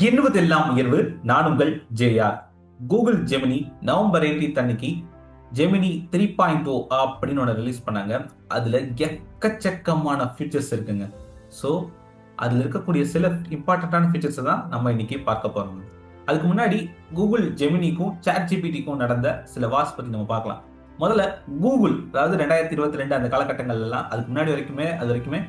எண்ணுவதெல்லாம் உயர்வு. நான் உங்கள் ஜேஆர். கூகுள் ஜெமினி நவம்பர் 18 அன்னைக்கு ஜெமினி 3.0 அப்படின்னு ஒன்று ரிலீஸ் பண்ணாங்க. அதுல எக்கச்சக்கமான ஃபீச்சர்ஸ் இருக்குங்க. ஸோ அதுல இருக்கக்கூடிய சில இம்பார்ட்டன்டான ஃபீச்சர்ஸ் தான் நம்ம இன்னைக்கு பார்க்க போறோம். அதுக்கு முன்னாடி கூகுள் ஜெமினிக்கும் சாட் ஜிபிடிக்கும் நடந்த சில வார்ஸ் பத்தி நம்ம பார்க்கலாம். முதல்ல கூகுள், அதாவது 2022 அந்த காலகட்டங்கள்ல எல்லாம், அதுக்கு முன்னாடி அது வரைக்குமே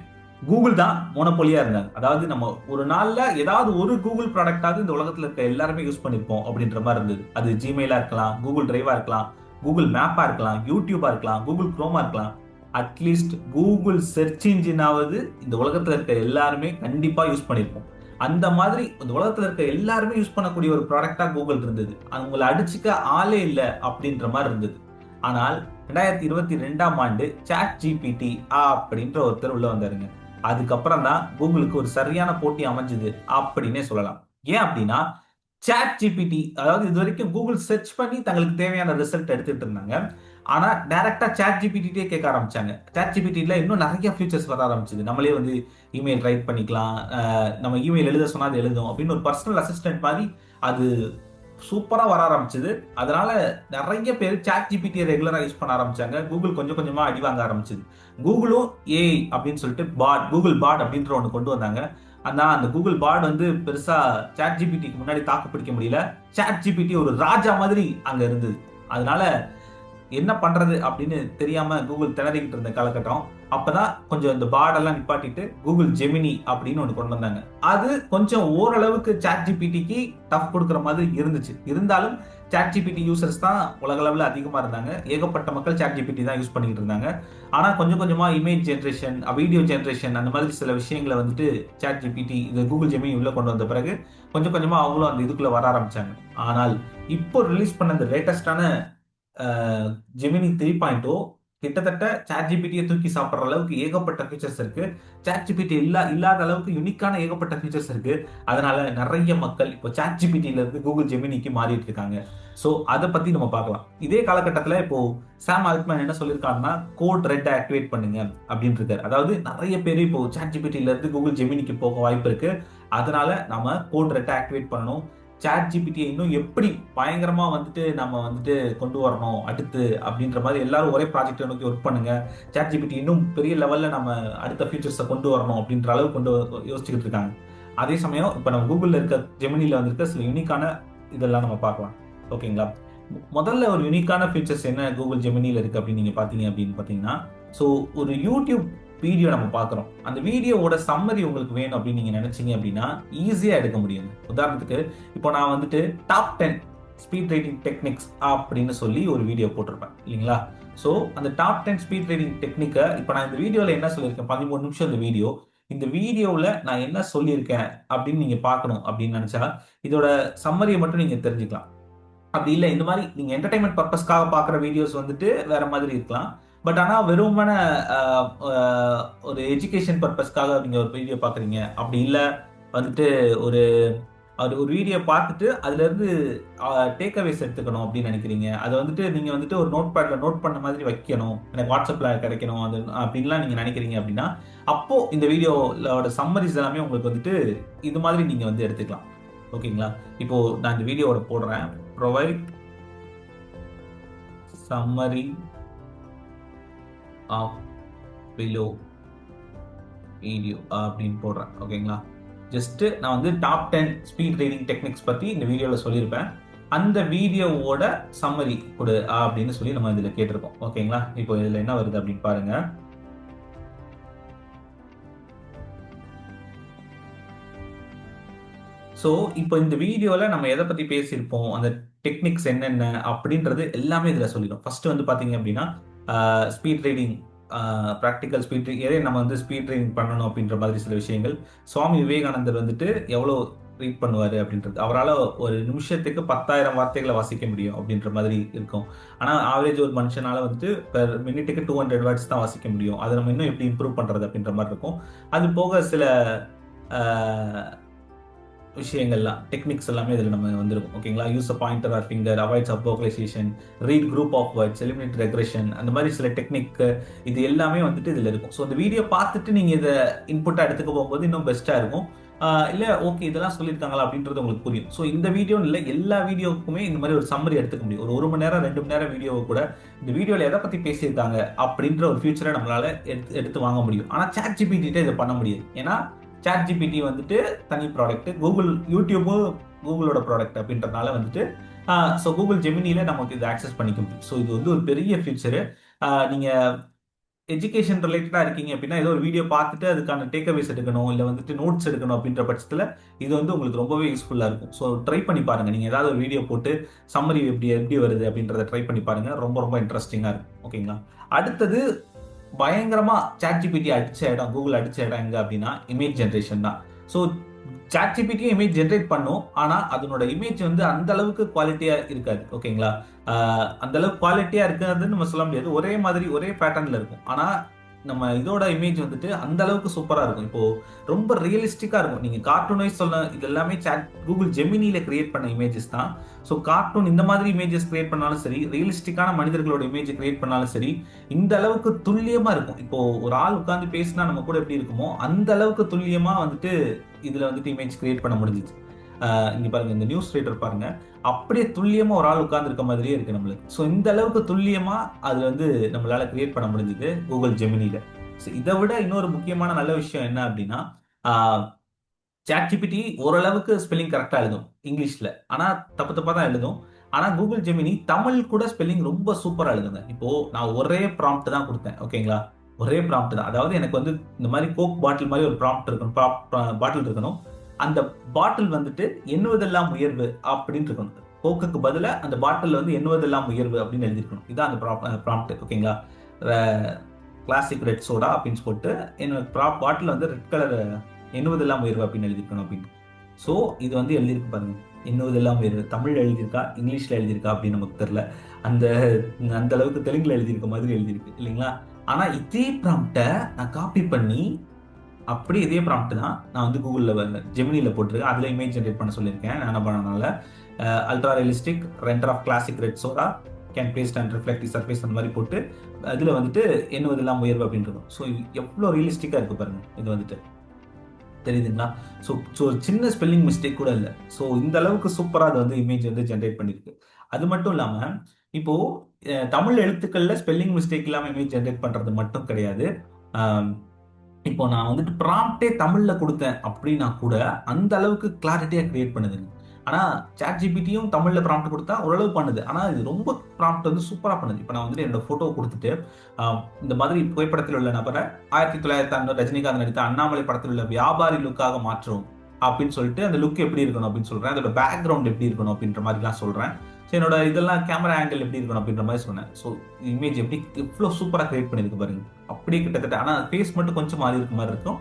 கூகுள் தான் மோனோபோலியா இருந்தாங்க. அதாவது நம்ம ஒரு நாள்ல ஏதாவது ஒரு கூகுள் ப்ராடக்டாவது இந்த உலகத்துல இருக்க எல்லாருமே யூஸ் பண்ணிருப்போம் அப்படின்ற மாதிரி இருந்தது. அது ஜிமெயிலா இருக்கலாம், கூகுள் டிரைவா இருக்கலாம், கூகுள் மேப்பா இருக்கலாம், யூடியூபா இருக்கலாம், கூகுள் குரோமா இருக்கலாம். அட்லீஸ்ட் கூகுள் சர்ச் இன்ஜினாவது இந்த உலகத்துல இருக்க எல்லாருமே கண்டிப்பா யூஸ் பண்ணிருப்போம். அந்த மாதிரி இந்த உலகத்துல இருக்க எல்லாருமே யூஸ் பண்ணக்கூடிய ஒரு ப்ராடக்டா கூகுள் இருந்தது. அவங்களை அடிச்சுக்க ஆளே இல்லை அப்படின்ற மாதிரி இருந்தது. ஆனால் 2022ஆம் ஆண்டு சாட் ஜிபிடி அப்படின்ற ஒருத்தர் உள்ள வந்தாருங்க. அதுக்கப்புறம் தான் கூகுளுக்கு ஒரு சரியான போட்டி அமைஞ்சது அப்படின்னே சொல்லலாம். ஏன் அப்படின்னா, சாட் ஜிபிடி, அதாவது இது வரைக்கும் கூகுள் சர்ச் பண்ணி தங்களுக்கு தேவையான ரிசல்ட் எடுத்துட்டு இருந்தாங்க. ஆனா டைரக்டா சாட் ஜிபிடிட்டே கேட்க ஆரம்பிச்சாங்க. சாட் ஜிபிடில இன்னும் நிறைய ஃபீச்சர்ஸ் வர ஆரம்பிச்சது. நம்மளே வந்து இமெயில் ரைட் பண்ணிக்கலாம், நம்ம இமெயில் எழுத சொன்னா அது எழுதும் அப்படின்னு ஒரு பர்சனல் அசிஸ்டன்ட் மாதிரி அது சூப்பரா வர ஆரம்பிச்சது. அதனால நிறைய பேர் சாட் ஜிபிடியை ரெகுலரா யூஸ் பண்ண ஆரம்பிச்சாங்க. கூகுள் கொஞ்சம் கொஞ்சமா அடி வாங்க ஆரம்பிச்சது. கூகுளும் ஏஐ அப்படின்னு சொல்லிட்டு கூகுள் பாட் அப்படின்ற ஒன்று கொண்டு வந்தாங்க. ஆனா அந்த கூகுள் பாட் வந்து பெருசா சாட் ஜிபிடிக்கு முன்னாடி தாக்கு பிடிக்க முடியல. சாட் ஜிபிடி ஒரு ராஜா மாதிரி அங்க இருந்தது. அதனால என்ன பண்றது அப்படின்னு தெரியாம கூகுள் திணறிக்கிட்டு இருந்த காலகட்டம். அப்பதான் கொஞ்சம் இந்த பாடெல்லாம் நிப்பாட்டிட்டு கூகுள் ஜெமினி அப்படின்னு ஒண்ணு கொண்டு வந்தாங்க. அது கொஞ்சம் ஓரளவுக்கு சாட் ஜிபிடிக்கு டஃப் கொடுக்குற மாதிரி இருந்துச்சு. இருந்தாலும் சாட் ஜிபிடி யூசர்ஸ் தான் உலக அளவில் அதிகமா இருந்தாங்க. ஏகப்பட்ட மக்கள் சாட் ஜிபிடி தான் யூஸ் பண்ணிட்டு இருந்தாங்க. ஆனா கொஞ்சம் கொஞ்சமா இமேஜ் ஜென்ரேஷன், வீடியோ ஜென்ரேஷன், அந்த மாதிரி சில விஷயங்களை வந்துட்டு சாட் ஜிபிடி, இது கூகுள் ஜெமினி உள்ள கொண்டு வந்த பிறகு கொஞ்சம் கொஞ்சமா அவங்களும் அந்த இதுக்குள்ள வர ஆரம்பிச்சாங்க. ஆனால் இப்போ ரிலீஸ் பண்ண அந்த லேட்டஸ்டான ஜெமினி 3.0 கிட்டத்தட்ட சாட் ஜிபிடியை தூக்கி சாப்பிட்ற அளவுக்கு ஏகப்பட்ட ஃபீச்சர்ஸ் இருக்கு. சாட் ஜிபிடி இல்லாத அளவுக்கு யூனிக்கான ஏகப்பட்ட ஃபீச்சர்ஸ் இருக்கு. அதனால நிறைய மக்கள் இப்போ சாட் ஜிபிடில இருந்து கூகுள் ஜெமினிக்கு மாறிட்டு இருக்காங்க. ஸோ அதை பத்தி நம்ம பார்க்கலாம். இதே காலகட்டத்தில் இப்போ சாம் ஆல்ட்மேன் என்ன சொல்லியிருக்காருன்னா, கோட் ரெட் ஆக்டிவேட் பண்ணுங்க அப்படின்னு இருக்காரு. அதாவது நிறைய பேர் இப்போ சாட் ஜிபிடில இருந்து கூகுள் ஜெமினிக்கு போக வாய்ப்பு இருக்கு. அதனால நம்ம கோட் ரெட் ஆக்டிவேட் பண்ணணும். சாட் ஜிபிடியை இன்னும் எப்படி பயங்கரமா வந்துட்டு நம்ம வந்துட்டு கொண்டு வரணும் அடுத்து அப்படின்ற மாதிரி எல்லாரும் ஒரே ப்ராஜெக்டை நோக்கி ஒர்க் பண்ணுங்க. சாட் ஜிபிடி இன்னும் பெரிய லெவல்ல நம்ம அடுத்த ஃபியூச்சர்ஸை கொண்டு வரணும் அப்படின்ற அளவுக்கு யோசிச்சுக்கிட்டு இருக்காங்க. அதே சமயம் இப்போ நம்ம கூகுளில் இருக்க ஜெமினில வந்திருக்க சில யூனிக்கான இதெல்லாம் நம்ம பார்க்கலாம். ஓகேங்களா? முதல்ல ஒரு யூனிக்கான ஃபீச்சர்ஸ் என்ன கூகுள் ஜெமினில இருக்கு அப்படின்னு நீங்க பார்த்தீங்கன்னா, ஸோ ஒரு யூடியூப் வீடியோ நம்ம பார்க்குறோம். அந்த வீடியோவோட சம்மரி உங்களுக்கு வேணும் அப்படின்னு நீங்க நினைச்சீங்க அப்படின்னா ஈஸியா எடுக்க முடியும். உதாரணத்துக்கு இப்போ நான் வந்துட்டு டாப் 10 ஸ்பீட் ரீடிங் டெக்னிக்ஸ் அப்படின்னு சொல்லி ஒரு வீடியோ போட்டிருப்பேன் இல்லைங்களா? ஸோ அந்த டாப் 10 ஸ்பீட் ரீடிங் டெக்னிக்கை இப்போ நான் இந்த வீடியோவில் என்ன சொல்லியிருக்கேன், 13 நிமிஷம் இந்த வீடியோ. இந்த வீடியோவில் நான் என்ன சொல்லியிருக்கேன் அப்படின்னு நீங்க பார்க்கணும் அப்படின்னு நினைச்சா இதோட சம்மரியை மட்டும் நீங்க தெரிஞ்சுக்கலாம். அப்படி இல்லை, இந்த மாதிரி நீங்க என்டர்டைன்மெண்ட் பர்பஸ்க்காக பார்க்குற வீடியோஸ் வந்துட்டு வேற மாதிரி இருக்கலாம். பட் ஆனால் வெறுமன ஒரு எஜுகேஷன் பர்பஸ்க்காக நீங்க ஒரு வீடியோ பார்க்குறீங்க, அப்படி இல்லை வந்துட்டு ஒரு ஒரு வீடியோ பார்த்துட்டு அதுல இருந்து டேக் அவேஸ் எடுத்துக்கணும் அப்படின்னு நினைக்கிறீங்க, அதை வந்துட்டு நீங்க வந்துட்டு ஒரு நோட் பேட்ல நோட் பண்ண மாதிரி வைக்கணும், எனக்கு வாட்ஸ்அப்ல கிடைக்கணும் அது அப்படின்லாம் நீங்க நினைக்கிறீங்க அப்படின்னா, அப்போ இந்த வீடியோட சம்மரிஸ் எல்லாமே உங்களுக்கு வந்துட்டு இது மாதிரி நீங்க வந்து எடுத்துக்கலாம். ஓகேங்களா? இப்போ நான் இந்த வீடியோவோட போடுறேன், provide summary of below video அப்படின்னு போடுறேன். ஓகேங்களா? ஜஸ்ட் நான் வந்து டாப் 10 ஸ்பீட் ரீடிங் டெக்னிக்ஸ் பத்தி இந்த வீடியோவில் சொல்லியிருப்பேன். அந்த வீடியோவோட சம்மரி கொடு அப்படின்னு சொல்லி நம்ம இதில் கேட்டிருக்கோம். ஓகேங்களா? இப்போ இதில் என்ன வருது அப்படின்னு பாருங்க. ஸோ இப்போ இந்த வீடியோவில் நம்ம எதை பற்றி பேசியிருப்போம், அந்த டெக்னிக்ஸ் என்னென்ன அப்படின்றது எல்லாமே இதில் சொல்லிடும். ஃபர்ஸ்ட் வந்து பார்த்தீங்க அப்படின்னா ஸ்பீட் ரீடிங், ப்ராக்டிக்கல் ஸ்பீட் எதே நம்ம வந்து ஸ்பீட் ரீடிங் பண்ணணும் அப்படின்ற மாதிரி சில விஷயங்கள். சுவாமி விவேகானந்தர் வந்துட்டு எவ்வளோ ரீட் பண்ணுவார் அப்படின்றது, அவரால் ஒரு நிமிஷத்துக்கு 10,000 வார்த்தைகளை வாசிக்க முடியும் அப்படின்ற மாதிரி இருக்கும். ஆனால் ஆவரேஜ் ஒரு மனுஷனால வந்துட்டு பெர் மினிட்டுக்கு 200 வேர்ட்ஸ் தான் வாசிக்க முடியும். அதை நம்ம இன்னும் எப்படி இம்ப்ரூவ் பண்ணுறது அப்படின்ற மாதிரி இருக்கும். அது போக சில விஷயங்கள்லாம் டெக்னிக்ஸ் எல்லாமே இதில் நம்ம வந்திருக்கும். ஓகேங்களா? Use a pointer or finger, avoid subvocalization, read group of words, eliminate regression, அந்த மாதிரி சில டெக்னிக் இது எல்லாமே வந்துட்டு இதில் இருக்கும். ஸோ இந்த வீடியோ பார்த்துட்டு நீங்கள் இதை இன்புட்டாக எடுத்துக்க போகும்போது இன்னும் பெஸ்ட்டாக இருக்கும். இல்ல ஓகே இதெல்லாம் சொல்லியிருக்காங்களா அப்படின்றது உங்களுக்கு புரியும். ஸோ இந்த வீடியோ இல்ல எல்லா வீடியோவுக்குமே இந்த மாதிரி ஒரு சம்மரி எடுத்துக்க முடியும். ஒரு 1 மணி நேரம் 2 மணி நேரம் வீடியோவை கூட இந்த வீடியோல எதை பத்தி பேசியிருக்காங்க அப்படின்ற ஒரு ஃபியூச்சரை நம்மளால எடுத்து எடுத்து வாங்க முடியும். ஆனா சாட் ஜிபிடி இதை பண்ண முடியாது. ஏன்னா சாட் ஜிபிடி வந்துட்டு தனி ப்ராடக்ட், கூகுள் யூடியூபும் கூகுளோட ப்ராடக்ட் அப்படின்றதுனால வந்துட்டு ஸோ கூகுள் ஜெமினியில நமக்கு இதை ஆக்சஸ் பண்ணிக்க முடியும். ஸோ இது வந்து ஒரு பெரிய ஃபியூச்சரு. நீங்க எஜுகேஷன் ரிலேட்டடா இருக்கீங்க அப்படின்னா ஏதோ ஒரு வீடியோ பார்த்துட்டு அதுக்கான டேக்அவேஸ் எடுக்கணும், இல்லை வந்துட்டு நோட்ஸ் எடுக்கணும் அப்படின்ற பட்சத்தில் இது வந்து உங்களுக்கு ரொம்பவே யூஸ்ஃபுல்லா இருக்கும். ஸோ ட்ரை பண்ணி பாருங்க. நீங்க ஏதாவது ஒரு வீடியோ போட்டு சம்மரி எப்படி எப்படி வருது அப்படின்றத ட்ரை பண்ணி பாருங்க. ரொம்ப ரொம்ப இன்ட்ரெஸ்டிங்கா இருக்கும். ஓகேங்களா? அடுத்தது பயங்கரமா சாட் ஜிபிடி அடிச்ச இடம், கூகுள் அடிச்ச இடம் எங்க அப்படின்னா இமேஜ் ஜென்ரேஷன் தான். ஸோ சாட் ஜிபிடியும் இமேஜ் ஜென்ரேட் பண்ணும். ஆனா அதனோட இமேஜ் வந்து அந்த அளவுக்கு குவாலிட்டியா இருக்காது. ஓகேங்களா? அந்த அளவுக்கு குவாலிட்டியா இருக்காதுன்னு நம்ம சொல்ல முடியாது. ஒரே மாதிரி ஒரே பேட்டர்ன்ல இருக்கும். ஆனா நம்ம இதோட இமேஜ் வந்துட்டு அந்த அளவுக்கு சூப்பரா இருக்கும். இப்போ ரொம்ப ரியலிஸ்டிக்கா இருக்கும். நீங்க கார்ட்டூன் வைஸ் சொன்ன இது எல்லாமே சாட் கூகுள் ஜெமினில கிரியேட் பண்ண இமேஜஸ் தான். ஸோ கார்ட்டூன் இந்த மாதிரி இமேஜஸ் கிரியேட் பண்ணாலும் சரி, ரியலிஸ்டிக்கான மனிதர்களோட இமேஜ் கிரியேட் பண்ணாலும் சரி, இந்த அளவுக்கு துல்லியமா இருக்கும். இப்போ ஒரு ஆள் உட்கார்ந்து பேசினா நம்ம கூட எப்படி இருக்குமோ அந்த அளவுக்கு துல்லியமா வந்துட்டு இதுல வந்துட்டு இமேஜ் கிரியேட் பண்ண முடிஞ்சிச்சு. இங்க பாருங்க, இந்த நியூஸ் ரீடர் பாருங்க, அப்படியே துல்லியமா ஒரு ஆள் உட்கார்ந்து இருக்க மாதிரியே இருக்கு நம்மளுக்கு. ஸோ இந்த அளவுக்கு துல்லியமா அது வந்து நம்மளால கிரியேட் பண்ண முடிஞ்சது கூகுள் ஜெமினில. இதை விட இன்னொரு முக்கியமான நல்ல விஷயம் என்ன அப்படின்னா, சாட் ஜிபிடி ஓரளவுக்கு ஸ்பெல்லிங் கரெக்டா எழுதும் இங்கிலீஷ்ல. ஆனா தப்பு தப்பா தான் எழுதும். ஆனா கூகுள் ஜெமினி தமிழ் கூட ஸ்பெல்லிங் ரொம்ப சூப்பரா எழுதுங்க. இப்போ நான் ஒரே ப்ராம்ப்ட் தான் கொடுத்தேன். ஓகேங்களா? ஒரே ப்ராம்ப்ட் தான். அதாவது எனக்கு வந்து இந்த மாதிரி கோக் பாட்டில் மாதிரி ஒரு ப்ராம்ப்ட் இருக்கணும், பாட்டில் இருக்கணும். அந்த பாட்டில் வந்துட்டு எண்ணுவதெல்லாம் உயர்வு அப்படின்னு இருக்கணும். கோக்குக்கு பதிலா அந்த பாட்டில் வந்து எண்ணுவதெல்லாம் உயர்வு அப்படின்னு எழுதிருக்கணும். இதான் அந்த ப்ராம்ப்ட். ஓகேங்களா? கிளாசிக் ரெட் சோடா அப்படின்னு போட்டு என்னோட பாட்டில் வந்து ரெட் கலர் எண்ணுவதெல்லாம் உயர்வு அப்படின்னு எழுதிருக்கணும் அப்படின்னு. ஸோ இது வந்து எழுதியிருக்கு பாருங்க, எண்ணுவதெல்லாம் உயர்வு. தமிழ் எழுதியிருக்கா, இங்கிலீஷ்ல எழுதியிருக்கா அப்படின்னு நமக்கு தெரியல. அந்த அந்த அளவுக்கு தெலுங்குல எழுதியிருக்க மாதிரி எழுதியிருக்கு இல்லைங்களா? ஆனா இதே ப்ராம்ப்டை நான் காப்பி பண்ணி அப்படியே இதே ப்ராம்ப்ட் தான் நான் வந்து கூகுளில் ஜெமினியில் போட்டிருக்கேன். அதில் இமேஜ் ஜென்ரேட் பண்ண சொல்லியிருக்கேன். நான் என்ன பண்ணனால ultra realistic render of classic red soda can based and reflect the surface அந்த மாதிரி போட்டு அதில் வந்துட்டு எண்ணுவதெல்லாம் உயர்வு அப்படின்றது. ஸோ எவ்வளோ ரியலிஸ்டிக்காக இருக்கு பாருங்க இது வந்துட்டு. தெரியுதுங்களா? ஸோ ஸோ சின்ன ஸ்பெல்லிங் மிஸ்டேக் கூட இல்லை. ஸோ இந்த அளவுக்கு சூப்பராக அது வந்து இமேஜ் வந்து ஜென்ரேட் பண்ணியிருக்கு. அது மட்டும் இல்லாமல் இப்போ தமிழ் எழுத்துக்கள்ல ஸ்பெல்லிங் மிஸ்டேக் இல்லாமல் இமேஜ் ஜென்ரேட் பண்ணுறது மட்டும் கிடையாது. இப்போ நான் வந்துட்டு ப்ராம்ப்டே தமிழ்ல கொடுத்தேன் அப்படின்னா கூட அந்த அளவுக்கு கிளாரிட்டியா கிரியேட் பண்ணுதுங்க. ஆனா சாட் ஜிபிடியும் தமிழ்ல ப்ராம்ப்ட் கொடுத்தா ஓரளவு பண்ணுது. ஆனா இது ரொம்ப ப்ராம்ப்ட் வந்து சூப்பரா பண்ணுது. இப்போ நான் வந்துட்டு என்னோட போட்டோ கொடுத்துட்டு இந்த மாதிரி புகைப்படத்தில் உள்ள நபரை 1900 ரஜினிகாந்த் நடித்த அண்ணாமலை படத்தில் உள்ள வியாபாரி லுக்காக மாற்றும் அப்படின்னு சொல்லிட்டு அந்த லுக் எப்படி இருக்கணும் அப்படின்னு சொல்றேன். அதோட பேக்ரவுண்ட் எப்படி இருக்கணும் அப்படின்ற மாதிரிலாம் சொல்றேன். ஸோ என்னோட இதெல்லாம் கேமரா ஆங்கிள் எப்படி இருக்கணும் அப்படின்ற மாதிரி சொன்னேன். ஸோ இமேஜ் எப்படி இவ்வளோ சூப்பராக கிரியேட் பண்ணியிருக்கு பாருங்க. அப்படியே கிட்டத்தட்ட, ஆனால் ஃபேஸ் மட்டும் கொஞ்சம் மாறி இருக்க மாதிரி இருக்கும்.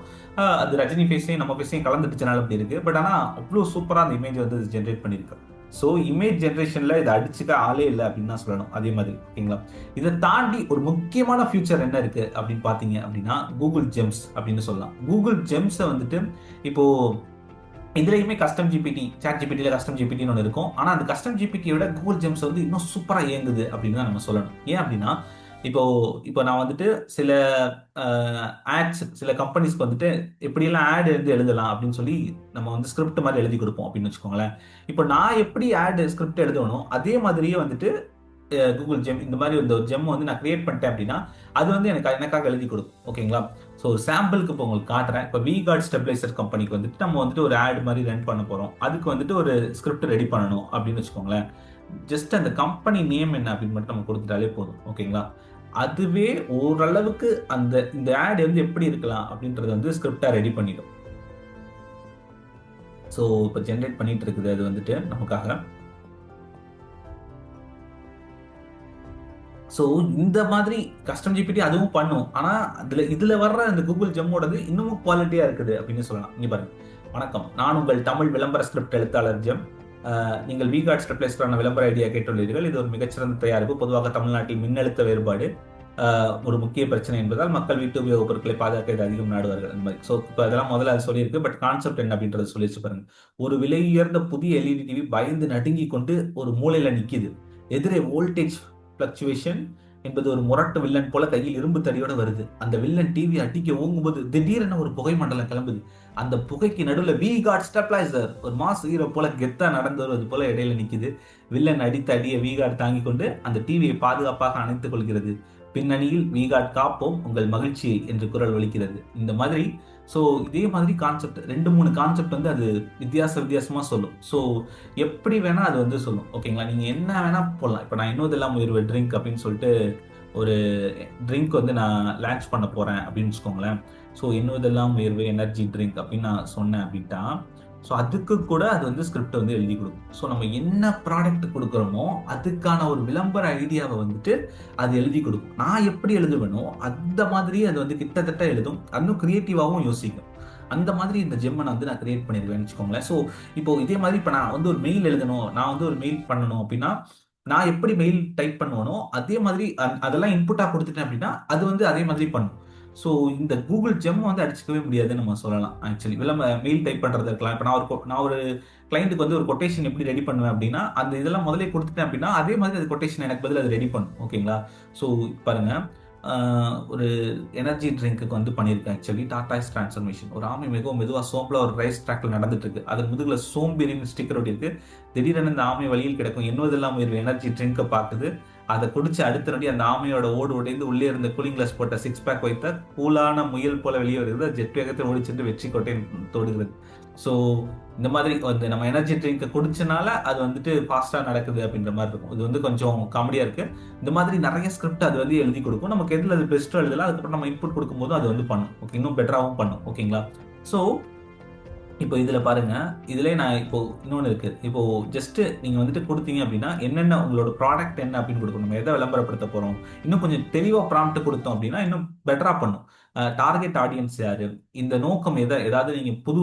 அது ரஜினி ஃபேஸையும் நம்ம ஃபேஸையும் கலந்துட்டுச்சனால அப்படி இருக்கு. பட் ஆனால் அவ்வளோ சூப்பராக அந்த இமேஜ் வந்து ஜென்ரேட் பண்ணியிருக்கு. ஸோ இமேஜ் ஜென்ரேஷன்ல இதை அடிச்சுக்க ஆளே இல்லை அப்படின்னு தான் சொல்லணும். அதே மாதிரி ஓகேங்களா? இதை தாண்டி ஒரு முக்கியமான ஃபியூச்சர் என்ன இருக்கு அப்படின்னு பார்த்தீங்க அப்படின்னா கூகுள் ஜெம்ஸ் அப்படின்னு சொல்லலாம். கூகுள் ஜெம்ஸை வந்துட்டு இப்போ இதுலயுமே கஸ்டம் ஜிபிடி, சாட் ஜிபிடியில் கஸ்டம் ஜிபிடின்னு ஒன்று இருக்கும். ஆனால் அந்த கஸ்டம் ஜிபிடியோட கூகுள் ஜெம்ஸ் வந்து இன்னும் சூப்பராக இயங்குது அப்படின்னு தான் நம்ம சொல்லணும். ஏன் அப்படின்னா இப்போ இப்போ நான் வந்துட்டு சில ஆட்ஸ், சில கம்பெனிஸ்க்கு வந்துட்டு எப்படியெல்லாம் ஆட் வந்து எழுதலாம் அப்படின்னு சொல்லி நம்ம வந்து ஸ்கிரிப்ட் மாதிரி எழுதி கொடுப்போம் அப்படின்னு வச்சுக்கோங்களேன். இப்போ நான் எப்படி ஆட் ஸ்கிரிப்ட் எழுதணும் அதே மாதிரியே வந்துட்டு கூகுள் ஜெம் இந்த மாதிரி இந்த ஜெம் வந்து நான் கிரியேட் பண்ணிட்டேன் அப்படின்னா அது வந்து எனக்காக எழுதி கொடுக்கும். ஓகேங்களா? ஸோ ஒரு சாம்பிளுக்கு இப்போ உங்களுக்கு காட்டுறேன். இப்போ விகார்ட் ஸ்டெபிலைசர் கம்பெனிக்கு வந்துட்டு நம்ம வந்துட்டு ஒரு ஆட் மாதிரி ரன் பண்ண போகிறோம். அதுக்கு வந்துட்டு ஒரு ஸ்கிரிப்ட் ரெடி பண்ணணும் அப்படின்னு வச்சுக்கோங்களேன். ஜஸ்ட் அந்த கம்பெனி நேம் என்ன அப்படின்னு மட்டும் நம்ம கொடுத்துட்டாலே போதும். ஓகேங்களா? அதுவே ஓரளவுக்கு அந்த இந்த ஆட் வந்து எப்படி இருக்கலாம் அப்படின்றது வந்து ஸ்கிரிப்டா ரெடி பண்ணிடும். ஸோ இப்போ ஜென்ரேட் பண்ணிட்டு இருக்குது அது வந்துட்டு நமக்காக. ஸோ இந்த மாதிரி கஸ்டம் ஜிபிடி அதுவும் பண்ணும். ஆனா இதுல வர்ற இந்த கூகுள் ஜெம்மோடது இன்னமும் குவாலிட்டியா இருக்குது அப்படின்னு சொல்லலாம். இங்க பாருங்க, வணக்கம், நான் உங்கள் தமிழ் விளம்பர ஸ்கிரிப்ட் எழுத்தாளர் ஜெம். நீங்கள் விகார்ட் ஸ்டெபிலைசரான விளம்பர ஐடியா கேட்டுள்ளீர்கள். இது ஒரு மிகச்சிறந்த தயாரிப்பு. பொதுவாக தமிழ்நாட்டில் மின்னழுத்த வேறுபாடு ஒரு முக்கிய பிரச்சனை என்பதால் மக்கள் வீட்டு உபயோக பொருட்களை பாதுகாக்க இது அதிகம் நாடுவார்கள் அந்த மாதிரி. ஸோ இப்போ அதெல்லாம் முதல்ல அது சொல்லியிருக்கு. பட் கான்செப்ட் என்ன அப்படின்றத சொல்லிச்சு பாருங்க. ஒரு விலை உயர்ந்த புதிய எல்இடி டிவி பயந்து நடுங்கி கொண்டு ஒரு மூலையில நிக்குது. எதிரே வோல்டேஜ் பிளக்சுவேஷன், என்பது ஒரு முரட்டு வில்லன் போல கையில் இரும்பு தடியோட வருது. அந்த வில்லன் டிவி அடிக்க ஓங்கும்போது திடீரென ஒரு புகை மண்டலம் கிளம்புது. அந்த புகைக்கு நடுவுல வி காட் ஸ்டெப்லைசர் ஒரு மாஸ் ஹீரோ போல கெத்தா நடந்து வருவது போல இடையில நிக்குது. வில்லன் அடித்த அடியை வி காட் தாங்கிக் கொண்டு அந்த டிவியை பாதுகாப்பாக அணைத்துக் கொள்கிறது. பின்னணியில் வி காட் காப்போம் உங்கள் மகிழ்ச்சியை என்று குரல் ஒலிக்கிறது. இந்த மாதிரி ஸோ இதே மாதிரி கான்செப்ட் 2, 3 கான்செப்ட் வந்து அது வித்தியாசமா சொல்லும். ஸோ எப்படி வேணா அது வந்து சொல்லும். ஓகேங்களா? நீங்க என்ன வேணா போடலாம். இப்போ நான் இன்னும் உயர்வு ட்ரிங்க் அப்படின்னு சொல்லிட்டு ஒரு ட்ரிங்க் வந்து நான் லான்ச் பண்ண போறேன் அப்படின்னு வச்சுக்கோங்களேன். ஸோ இன்னும் உயர்வு எனர்ஜி ட்ரிங்க் அப்படின்னு நான் சொன்னேன் அப்படின்ட்டா, ஸோ அதுக்கு கூட அது வந்து ஸ்கிரிப்ட் வந்து எழுதி கொடுக்கும். ஸோ நம்ம என்ன ப்ராடக்ட் கொடுக்குறோமோ அதுக்கான ஒரு விளம்பர ஐடியாவை வந்துட்டு அது எழுதி கொடுக்கும். நான் எப்படி எழுதுவேனோ அந்த மாதிரி அது வந்து கிட்டத்தட்ட எழுதும். இன்னும் கிரியேட்டிவாகவும் யோசிக்கும். அந்த மாதிரி இந்த ஜெம்மை வந்து நான் கிரியேட் பண்ணிடுவேன்னு வச்சுக்கோங்களேன். ஸோ இப்போ இதே மாதிரி இப்போ நான் வந்து ஒரு மெயில் எழுதணும், நான் வந்து ஒரு மெயில் பண்ணணும் அப்படின்னா, நான் எப்படி மெயில் டைப் பண்ணுவேனோ அதே மாதிரி அதெல்லாம் இன்புட்டா கொடுத்துட்டேன் அப்படின்னா அது வந்து அதே மாதிரி பண்ணும். ஸோ இந்த கூகுள் ஜெம் வந்து அடிச்சுக்கவே முடியாதுன்னு நம்ம சொல்லலாம். ஆக்சுவலி மெயில் டைப் பண்றது இருக்கலாம். இப்போ நான் ஒரு கிளைண்ட்டுக்கு வந்து ஒரு கொட்டேஷன் எப்படி ரெடி பண்ணுவேன் அப்படின்னா, அந்த இதெல்லாம் முதலே கொடுத்துட்டேன் அப்படின்னா அதே மாதிரி அது கொட்டேஷன் எனக்கு பதில் அது ரெடி பண்ணும். ஓகேங்களா? ஸோ பாருங்க, ஒரு எனர்ஜி ட்ரிங்க்கு வந்து பண்ணியிருக்கேன். Actually Tatas transformation. ஒரு ஆமை மிகவும் மெதுவாக சோப்பில் ஒரு ரைஸ் ட்ராக்ல நடந்துட்டு இருக்கு. அதன் முதுகுல சோம்பேறின்னு ஸ்டிக்கர் ஒட்டி இருக்கு. திடீரென இந்த ஆமை வழியில் கிடக்கும் என்னவெல்லாம் ஒரு எனர்ஜி ட்ரிங்கை பார்க்குது. அதை குடிச்சு அடுத்த நொடி அந்த ஆமையோட ஓடு உடைந்து உள்ளே இருந்த கூலிங் கிளாஸ் போட்ட 6 பேக் வைத்த கூலான முயல் போல வெளியே வருகிறது. ஜெட் வேகத்தில் ஓடி சென்று வெற்றி கோட்டை தொடுகிறது. ஸோ இந்த மாதிரி வந்து நம்ம எனர்ஜி ட்ரிங்கை குடிச்சனால அது வந்துட்டு ஃபாஸ்டா நடக்குது அப்படின்ற மாதிரி இருக்கும். இது வந்து கொஞ்சம் காமெடியா இருக்கு. இந்த மாதிரி நிறைய ஸ்கிரிப்ட் அது வந்து எழுதி கொடுக்கும். நமக்கு எதுல அது பெஸ்ட்டோ எழுதலாம். அதுக்கப்புறம் நம்ம இன்புட் கொடுக்கும்போது அது வந்து பண்ணும். ஓகே, இன்னும் பெட்டராகவும் பண்ணும். ஓகேங்களா? ஸோ இப்போ இதுல பாருங்க, இதுலயே நான் இப்போ இன்னொன்னு இருக்கு. இப்போ ஜஸ்ட் நீங்க வந்துட்டு குடுத்தீங்க அப்படின்னா, என்னென்ன உங்களோட ப்ராடக்ட் என்ன அப்படின்னு குடுக்கணும். நம்ம எத விளம்பரப்படுத்த போறோம். இன்னும் கொஞ்சம் தெளிவா ப்ராம்ப்ட் குடுத்தோம் அப்படின்னா, இன்னும் பெட்டரா பண்ணும். டார்கெட் ஆடியன்ஸ் யாரு? இந்த நோக்கம் ஏதாவது நீங்க புது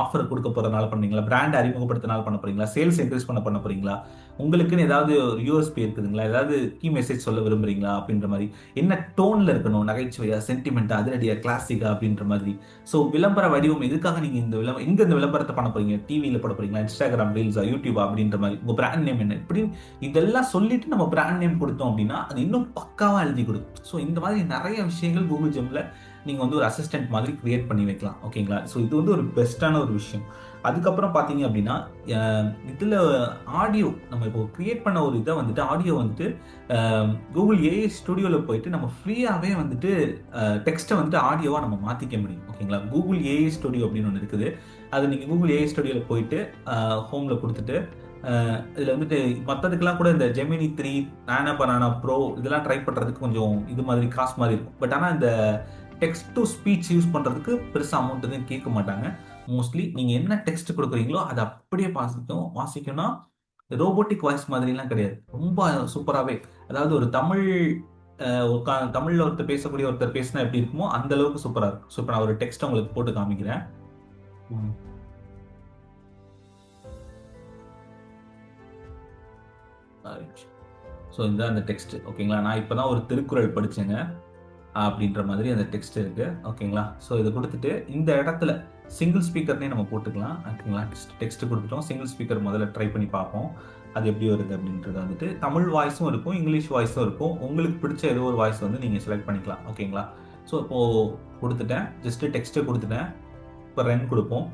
ஆஃபர் குடுக்க போறதுனால பண்றீங்களா? பிராண்ட் அறிமுகப்படுத்துறதுனால பண்ண போறீங்களா? சேல்ஸ் இன்க்ரீஸ் பண்ண போறீங்களா? உங்களுக்குன்னு ஏதாவது ஒரு யூஎஸ்பி இருக்குதுங்களா? ஏதாவது கீ மெசேஜ் சொல்ல விரும்புறீங்களா? அப்படின்ற மாரி. என்ன டோன்ல இருக்கணும்? நகைச்சுவையா, சென்டிமென்ட்டா, அதிரடியா, கிளாசிக்கா அப்படின்ற மாதிரி. ஸோ விளம்பர வடிவம் எதுக்காக நீங்க இந்த விளம்பரத்தை பண்ண போறீங்க? டிவியில போட போறீங்களா? இன்ஸ்டாகிராம் ரீல்ஸா, யூடியூபா அப்படின்ற மாதிரி. உங்க பிராண்ட் நேம் என்ன? இப்படி இதெல்லாம் சொல்லிட்டு நம்ம பிராண்ட் நேம் கொடுத்தோம் அப்படின்னா அது இன்னும் பக்காவா எழுதி கொடுக்கும். ஸோ இந்த மாதிரி நிறைய விஷயங்கள் கூகுள் ஜெம்ல நீங்க வந்து ஒரு அசிஸ்டன்ட் மாதிரி கிரியேட் பண்ணி வைக்கலாம். ஓகேங்களா? ஸோ இது வந்து ஒரு பெஸ்டான ஒரு விஷயம். அதுக்கப்புறம் பார்த்தீங்க அப்படின்னா, இதுல ஆடியோ நம்ம இப்போ கிரியேட் பண்ண ஒரு இதை வந்துட்டு ஆடியோ வந்துட்டு கூகுள் ஏஐ ஸ்டுடியோல போயிட்டு நம்ம ஃப்ரீயாவே வந்துட்டு டெக்ஸ்ட்டை வந்துட்டு ஆடியோவா நம்ம மாத்திக்க முடியும். ஓகேங்களா? கூகுள் ஏஐ ஸ்டுடியோ அப்படின்னு ஒன்று இருக்குது. அது நீங்க கூகுள் ஏஐ ஸ்டுடியோல போயிட்டு ஹோம்ல கொடுத்துட்டு இதுல வந்துட்டு மற்றதுக்கெல்லாம் கூட இந்த ஜெமினி 3, நானோ பனானா ப்ரோ இதெல்லாம் ட்ரை பண்றதுக்கு கொஞ்சம் இது மாதிரி காசு மாதிரி இருக்கும். பட் ஆனால் இந்த டெக்ஸ்ட் டு ஸ்பீச் யூஸ் பண்றதுக்கு பெருசா அமௌண்ட் எதுவும் கேட்க மாட்டாங்க. மோஸ்ட்லி நீங்க என்ன டெக்ஸ்ட் கொடுக்குறீங்களோ அதை அப்படியே வாசிக்கணும்னா ரோபோட்டிக் வாய்ஸ் மாதிரிலாம் கிடையாது. ரொம்ப சூப்பராகவே, அதாவது ஒரு தமிழ்ல ஒருத்தர் பேசினா எப்படி இருக்குமோ அந்த அளவுக்கு சூப்பரா இருக்கும். ஸோ இப்போ நான் ஒரு டெக்ஸ்ட் உங்களுக்கு போட்டு காமிக்கிறேன். ஸோ இந்த அந்த டெக்ஸ்ட். ஓகேங்களா? நான் இப்போதான் ஒரு திருக்குறள் படிச்சேங்க அப்படின்ற மாதிரி அந்த டெக்ஸ்ட் இருக்கு. ஓகேங்களா? ஸோ இதை கொடுத்துட்டு இந்த இடத்துல சிங்கிள் ஸ்பீக்கர்னே நம்ம போட்டுக்கலாம். ஓகேங்களா? டெக்ஸ்ட் கொடுத்துட்டோம். சிங்கிள் ஸ்பீக்கர் முதல்ல ட்ரை பண்ணி பார்ப்போம். அது எப்படி வருது அப்படின்றது வந்துட்டு தமிழ் வாய்ஸும் இருக்கும், இங்கிலீஷ் வாய்ஸும் இருக்கும். உங்களுக்கு பிடிச்ச ஏதோ ஒரு வாய்ஸ் வந்து நீங்கள் செலக்ட் பண்ணிக்கலாம். ஓகேங்களா? ஸோ இப்போ கொடுத்துட்டேன். ஜஸ்ட் டெக்ஸ்ட்டை கொடுத்துட்டேன். இப்போ ரன் கொடுப்போம்.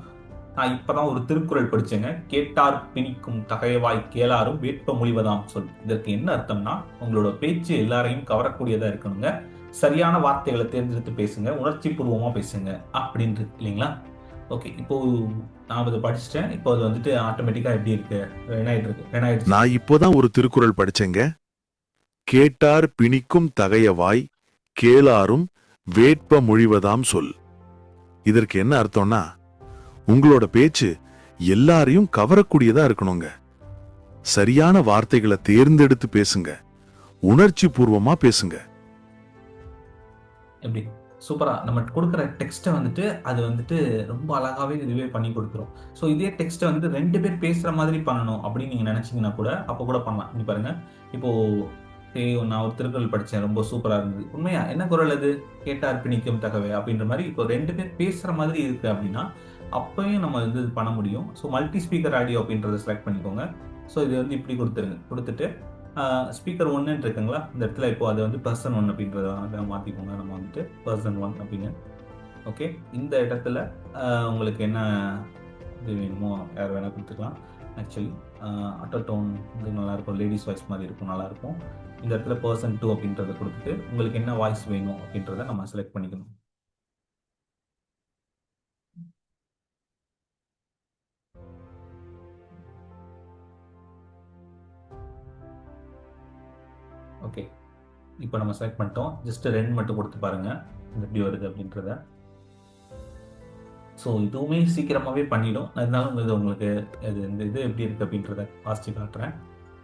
நான் இப்பதான் ஒரு திருக்குறள் படிச்சேங்க. கேட்டார் பிணிக்கும் தகையவாய் கேளாரும் வேட்ப மொழிவதாம் சொல். இதற்கு என்ன அர்த்தம்னா, உங்களோட பேச்சு எல்லாரையும் கவரக்கூடியதா இருக்கணுங்க. சரியான வார்த்தைகளை தேர்ந்தெடுத்து பேசுங்க, உணர்ச்சி பூர்வமா பேசுங்க அப்படின்ட்டு இல்லைங்களா? ஓகே, இப்போ நான் அதை படிச்சுட்டேன். இப்போ அது வந்துட்டு ஆட்டோமேட்டிக்கா எப்படி இருக்கு, ரன் ஆயிடுச்சு. நான் இப்போதான் ஒரு திருக்குறள் படிச்சேங்க. கேட்டார் பிணிக்கும் தகையவாய் கேளாரும் வேட்ப மொழிவதாம் சொல். இதற்கு என்ன அர்த்தம்னா, உங்களோட பேச்சு எல்லாரையும் கவரக்கூடியதா இருக்கணுங்க. சரியான வார்த்தைகளை தேர்ந்தெடுத்து பேசுங்க, உணர்ச்சி பூர்வமா பேசுங்க. எப்படி சூப்பரா நம்ம கொடுக்குற டெக்ஸ்ட்டை வந்துட்டு அது வந்துட்டு ரொம்ப அழகாவே இதுவே பண்ணி கொடுத்துரும். ஸோ இதே டெக்ஸ்ட்டை வந்து 2 பேர் பேசுற மாதிரி பண்ணணும் அப்படின்னு நீங்க நினைச்சீங்கன்னா கூட அப்போ கூட பண்ணலாம். இங்க பாருங்க, இப்போ நான் ஒரு திருக்குறள் படிச்சேன், ரொம்ப சூப்பரா இருந்தது. உண்மையா என்ன குறள் அது? கேட்டார் பிணிக்கும் தகவே அப்படின்ற மாதிரி இப்போ 2 பேர் பேசுற மாதிரி இருக்கு அப்படின்னா அப்பயும் நம்ம வந்து பண்ண முடியும். ஸோ மல்டி ஸ்பீக்கர் ஆடியோ அப்படின்றத செலக்ட் பண்ணிக்கோங்க. ஸோ இது வந்து இப்படி கொடுத்துருங்க. கொடுத்துட்டு ஸ்பீக்கர் ஒன்றுன்னு இருக்குங்களா இந்த இடத்துல இப்போ அதை வந்து பர்சன் ஒன் அப்படின்றத மாற்றிக்கோங்க. நம்ம வந்துட்டு பர்சன் ஒன் அப்படின்னு. ஓகே, இந்த இடத்துல உங்களுக்கு என்ன இது வேணுமோ யார் வேணால் கொடுத்துக்கலாம். ஆக்சுவலி ஆட்டோ டோன் வந்து நல்லாயிருக்கும், லேடிஸ் வாய்ஸ் மாதிரி இருக்கும், நல்லாயிருக்கும். இந்த இடத்துல பர்சன் டூ அப்படின்றத கொடுத்துட்டு உங்களுக்கு என்ன வாய்ஸ் வேணும் அப்படின்றத நம்ம செலக்ட் பண்ணிக்கணும். ஓகே, இப்போ நம்ம செலக்ட் பண்ணிட்டோம். ஜஸ்ட் ரெண்டு மட்டும் கொடுத்து பாருங்கள் எப்படி வருது அப்படின்றத. ஸோ இதுவுமே சீக்கிரமாகவே பண்ணிடும். இருந்தாலும் இது உங்களுக்கு இந்த இது எப்படி இருக்குது அப்படின்றத வாசித்து காட்டுறேன்.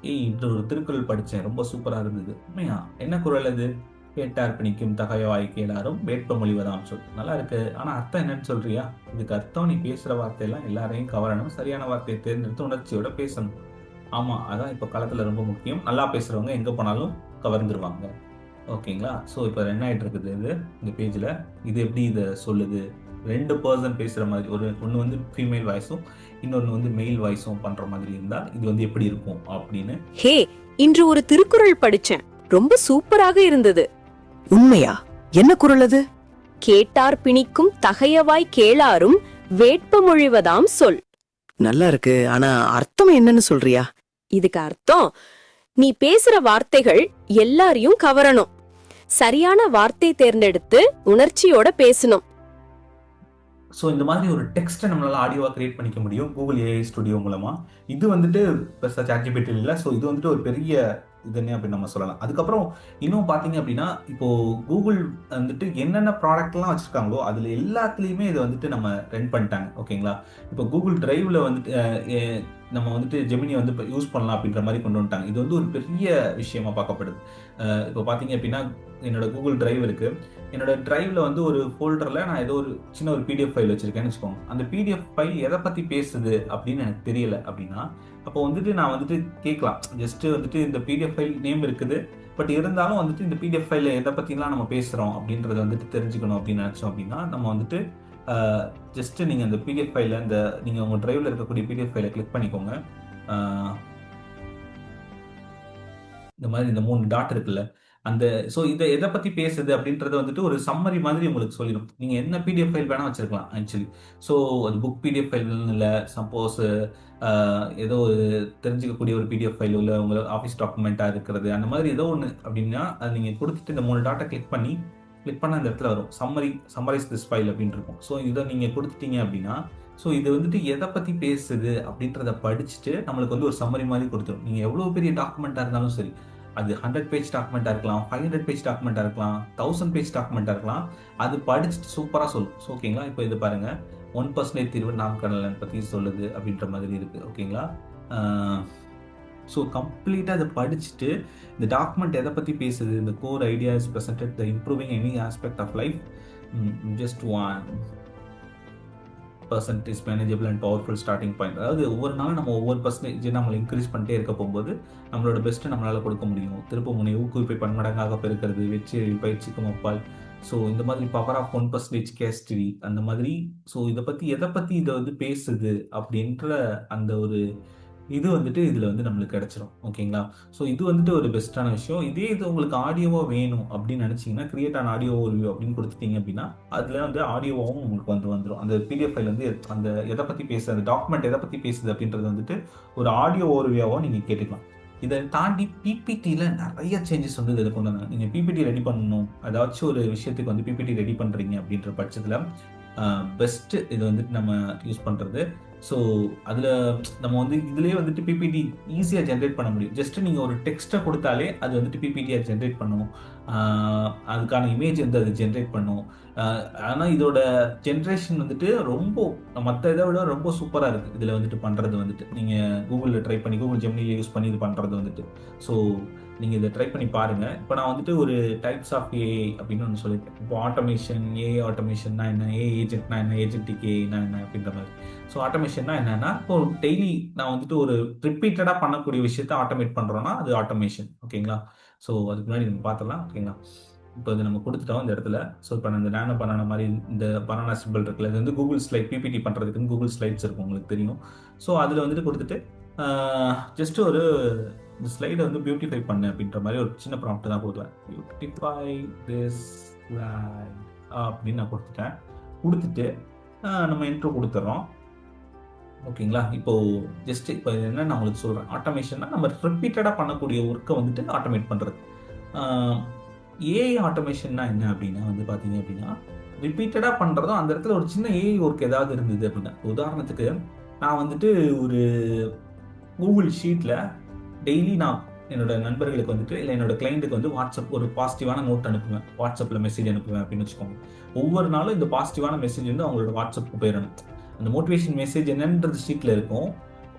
இது ஒரு திருக்குறள் படித்தேன், ரொம்ப சூப்பராக இருந்தது. உண்மையா என்ன குறள் அது? கேட்டார் பிணிக்கும் தகையவாய் கேளாரும் வேட்ப மொழிவதாம் சொல். நல்லா இருக்கு, ஆனால் அர்த்தம் என்னன்னு சொல்றியா? இதுக்கு அர்த்தம் நீ பேசுகிற வார்த்தையெல்லாம் எல்லாரையும் கவரணும், சரியான வார்த்தையை தேர்ந்தெடுத்து உணர்ச்சியோட பேசணும். ஆமாம், அதான் இப்போ காலத்தில் ரொம்ப முக்கியம். நல்லா பேசுகிறவங்க எங்கே போனாலும் கவர்ந்துருவாங்க. ஓகேங்களா? ஸோ இப்போ என்ன ஆகிட்டு இருக்குது இது இந்த பேஜில். இது எப்படி இதை சொல்லுது? ரெண்டு பர்சன் பேசுகிற மாதிரி, ஒன்று வந்து ஃபீமேல் வாய்ஸும் இன்னொன்று வந்து மெயில் வாய்ஸும் பண்ணுற மாதிரி இருந்தால் இது வந்து எப்படி இருக்கும் அப்படின்னு. ஹே, இன்று ஒரு திருக்குறள் படிச்சேன், ரொம்ப சூப்பராக இருந்தது. உண்மையா? என்ன குறள் அது? கேட்டார் பிணிக்கும் தகையவாய் கேளாரும் வேட்ப மொழிவதாம் சொல். நல்லா இருக்கு, ஆனா அர்த்தம் என்னன்னு சொல்றியா? இதுக்கு அர்த்தம், நீ பேசுற வார்த்தைகள் எல்லாரையும் கவரணும், சரியான வார்த்தை தேர்ந்தெடுத்து உணர்ச்சியோட பேசணும். ஸோ இந்த மாதிரி ஒரு டெக்ஸ்ட்டை நம்மளால் ஆடியோவாக கிரியேட் பண்ணிக்க முடியும் கூகுள் ஏஐ ஸ்டுடியோ மூலமாக. இது வந்துட்டு பெருசாக சாட்ஜிபிலிட்டி இல்லை. ஸோ இது வந்துட்டு ஒரு பெரிய இதுன்னு அப்படின்னு நம்ம சொல்லலாம். அதுக்கப்புறம் இன்னும் பார்த்தீங்க அப்படின்னா, இப்போது கூகுள் வந்துட்டு என்னென்ன ப்ராடக்ட்லாம் வச்சுருக்காங்களோ அதில் எல்லாத்துலேயுமே இதை வந்துட்டு நம்ம ரன் பண்ணிட்டாங்க. ஓகேங்களா? இப்போ கூகுள் டிரைவில் வந்துட்டு நம்ம வந்துட்டு ஜெமினி வந்து இப்போ யூஸ் பண்ணலாம் அப்படின்ற மாதிரி கொண்டு வந்துட்டாங்க. இது வந்து ஒரு பெரிய விஷயமா பார்க்கப்படுது. இப்போ பார்த்தீங்க அப்படின்னா, என்னோட கூகுள் டிரைவ் இருக்குது. என்னோட டிரைவில் வந்து ஒரு ஃபோல்டரில் நான் ஏதோ ஒரு சின்ன ஒரு பிடிஎஃப் ஃபைல் வச்சுருக்கேன்னு வச்சுக்கோங்க. அந்த பிடிஎஃப் ஃபைல் எதை பற்றி பேசுது அப்படின்னு எனக்கு தெரியல அப்படின்னா, அப்போ வந்துட்டு நான் வந்துட்டு கேட்கலாம். ஜஸ்ட்டு வந்துட்டு இந்த பிடிஎஃப் ஃபைல் நேம் இருக்குது, பட் இருந்தாலும் வந்துட்டு இந்த பிடிஎஃப் ஃபைலில் எதை பற்றிலாம் நம்ம பேசுகிறோம் அப்படின்றத வந்துட்டு தெரிஞ்சுக்கணும் அப்படின்னு நினச்சோம் அப்படின்னா, நம்ம வந்துட்டு ஜஸ்ட்டு நீங்கள் அந்த பிடிஎஃப் ஃபைலில் நீங்கள் உங்கள் டிரைவில் இருக்கக்கூடிய பிடிஎஃப் ஃபைலை கிளிக் பண்ணிக்கோங்க. இந்த மாதிரி இந்த 3 டாட் இருக்குல்ல, ஸோ இதை எதை பற்றி பேசுது அப்படின்றத வந்துட்டு ஒரு சம்மரி மாதிரி உங்களுக்கு சொல்லிடும். நீங்கள் என்ன பிடிஎஃப் ஃபைல் வேணால் வச்சுருக்கலாம் ஆக்சுவலி. ஸோ அது புக் பிடிஎஃப் ஃபைல்னு இல்லை, சப்போஸ் ஏதோ ஒரு தெரிஞ்சிக்கக்கூடிய ஒரு பிடிஎஃப் ஃபைல் இல்லை, உங்கள் ஆஃபீஸ் டாக்குமெண்ட்டாக இருக்கிறது, அந்த மாதிரி ஏதோ ஒன்று அப்படின்னா அது நீங்கள் கொடுத்துட்டு இந்த 3 டாட்டை கிளிக் பண்ண அந்த இடத்துல வரும் சம்மரைஸ் திஸ் ஃபைல் அப்படின்னு இருக்கும். ஸோ இதை நீங்கள் கொடுத்துட்டீங்க அப்படின்னா, ஸோ இது வந்துட்டு எதை பற்றி பேசுது அப்படின்றத படிச்சுட்டு நம்மளுக்கு வந்து ஒரு சம்மரி மாதிரி கொடுத்துரும். நீங்கள் எவ்வளோ பெரிய டாக்குமெண்ட்டாக இருந்தாலும் சரி, அது 100 பேஜ் டாக்குமெண்ட்டாக இருக்கலாம், 500 பேஜ் டாக்குமெண்ட்டாக இருக்கலாம், 1000 பேஜ் டாக்குமெண்ட்டாக இருக்கலாம், அது படிச்சுட்டு சூப்பராக சொல்லும். ஸோ ஓகேங்களா? இப்போ இது பாருங்கள், 1% தீர்வு நாமக்கடலை பற்றி சொல்லுது அப்படின்ற மாதிரி இருக்குது. ஓகேங்களா? ஸோ கம்ப்ளீட்டாக அதை படிச்சுட்டு இந்த டாக்குமெண்ட் எதை பற்றி பேசுது, இந்த core idea is presented the improving any aspect of life, just 1% is manageable and powerful starting point. அதாவது ஒவ்வொரு நாளும் நம்ம ஒவ்வொரு பர்சன்டேஜ் நம்மளை இன்க்ரீஸ் பண்ணிட்டே இருக்க போகும்போது நம்மளோட பெஸ்ட்டை நம்மளால் கொடுக்க முடியும். திருப்ப முனை ஊக்குவிப்பை பன்மடங்காக பெருக்கிறது, வெற்றி பயிற்சிக்கும் அப்பால். ஸோ இந்த மாதிரி பவர் ஆஃப் 1% கேஸ்டரி அந்த மாதிரி. ஸோ இதை பற்றி எதை பற்றி இதை வந்து பேசுது அப்படின்ற அந்த ஒரு இது வந்துட்டு இதில் வந்து நம்மளுக்கு கிடச்சிரும். ஓகேங்களா? ஸோ இது வந்துட்டு ஒரு பெஸ்ட்டான விஷயம். இதே இது உங்களுக்கு ஆடியோவாக வேணும் அப்படின்னு நினச்சிங்கன்னா, கிரியேட் ஆன் ஆடியோ ஓவர்வியூ அப்படின்னு கொடுத்துட்டீங்க அப்படின்னா, அதில் வந்து ஆடியோவாகவும் உங்களுக்கு வந்துடும். அந்த பிடிஎஃப் ஃபைல் வந்து அந்த எதை பற்றி பேசுது, அந்த டாக்குமெண்ட் எதை பற்றி பேசுது அப்படின்றது வந்துட்டு ஒரு ஆடியோ ஓவர்வியூவாகவும் நீங்கள் கேட்டுக்கலாம். இதை தாண்டி பிபிடியில் நிறைய சேஞ்சஸ் வந்து இதில் கொண்டு வந்தாங்க. நீங்கள் பிபிடி ரெடி பண்ணணும், ஏதாச்சும் ஒரு விஷயத்துக்கு வந்து பிபிடி ரெடி பண்ணுறீங்க அப்படின்ற பட்சத்தில் பெஸ்ட்டு இது வந்துட்டு நம்ம யூஸ் பண்ணுறது. ஸோ அதில் நம்ம வந்து இதுலேயே வந்துட்டு பிபிடி ஈஸியாக ஜென்ரேட் பண்ண முடியும். ஜஸ்ட்டு நீங்கள் ஒரு டெக்ஸ்ட்டை கொடுத்தாலே அது வந்துட்டு பிபிடியாக ஜென்ரேட் பண்ணும். அதுக்கான இமேஜ் வந்து அது ஜென்ரேட் பண்ணும். ஆனால் இதோட ஜென்ரேஷன் வந்துட்டு ரொம்ப மற்ற இதை விட ரொம்ப சூப்பராக இருக்குது. இதில் வந்துட்டு பண்ணுறது வந்துட்டு நீங்கள் கூகுளில் ட்ரை பண்ணி, கூகுள் ஜெமினியில் யூஸ் பண்ணி இது பண்ணுறது வந்துட்டு. ஸோ நீங்கள் இதை ட்ரை பண்ணி பாருங்கள். இப்போ நான் வந்துட்டு ஒரு டைப்ஸ் ஆஃப் ஏஐ அப்படின்னு ஒன்று சொல்லியிருக்கேன். இப்போ ஆட்டோமேஷன், ஏஐ ஆட்டோமேஷன்னா என்ன, ஏஐ ஏஜென்ட்னா என்ன, ஏஜென்டிக் ஏஐனா என்ன அப்படின்ற மாதிரி. ஸோ ஆட்டோமேஷன்னா என்னன்னா, இப்போ டெய்லி நான் வந்துட்டு ஒரு ரிப்பீட்டடாக பண்ணக்கூடிய விஷயத்த ஆட்டோமேட் பண்ணுறோன்னா அது ஆட்டோமேஷன். ஓகேங்களா? ஸோ அதுக்கு முன்னாடி நம்ம பார்த்துடலாம். ஓகேங்களா? இப்போ இது நம்ம கொடுத்துட்டோம் இந்த இடத்துல. ஸோ இப்போ நான் இந்த நானோ பனானா மாதிரி இந்த பனானா சிம்பிள் இருக்குல்ல, இது வந்து கூகுள் ஸ்லைட் பிபிடி பண்ணுறதுக்குன்னு கூகுள் ஸ்லைட்ஸ் இருக்கும், உங்களுக்கு தெரியும். ஸோ அதில் வந்துட்டு கொடுத்துட்டு ஜஸ்ட்டு ஒரு இந்த ஸ்லைடை வந்து பியூட்டிஃபை பண்ணு அப்படின்ற மாதிரி ஒரு சின்ன ப்ராம்ப்ட் தான் கொடுத்தேன். பியூட்டிஃபை திஸ் ஸ்லைட் அப்படின்னு நான் கொடுத்துட்டேன். கொடுத்துட்டு நம்ம இன்ட்ரோ கொடுத்துட்றோம். ஓகேங்களா? இப்போ ஜஸ்ட் இப்போ என்ன நான் உங்களுக்கு சொல்கிறேன், ஆட்டோமேஷன்னா நம்ம ரிப்பீட்டடாக பண்ணக்கூடிய ஒர்க்கை வந்துட்டு ஆட்டோமேட் பண்ணுறது. ஏஐ ஆட்டோமேஷன்னா என்ன அப்படின்னா வந்து பார்த்தீங்க அப்படின்னா, ரிப்பீட்டடாக பண்ணுறதும் அந்த இடத்துல ஒரு சின்ன ஏஐ ஒர்க் ஏதாவது இருந்தது அப்படின்னா, உதாரணத்துக்கு நான் வந்துட்டு ஒரு கூகுள் ஷீட்டில் டெய்லி நான் என்னோட நண்பர்களுக்கு வந்துட்டு இல்லை என்னோட கிளைண்ட்டுக்கு வந்து வாட்ஸ்அப் ஒரு பாசிட்டிவான நோட் அனுப்புவேன், வாட்ஸ்அப்பில் மெசேஜ் அனுப்புவேன் அப்படின்னு வச்சுக்கோங்க. ஒவ்வொரு நாளும் இந்த பாசிட்டிவான மெசேஜ் வந்து அவங்களோட வாட்ஸ்அப்புக்கு போயிடணும். அந்த மோட்டிவேஷன் மெசேஜ் என்னன்றது ஷீட்டில் இருக்கும்,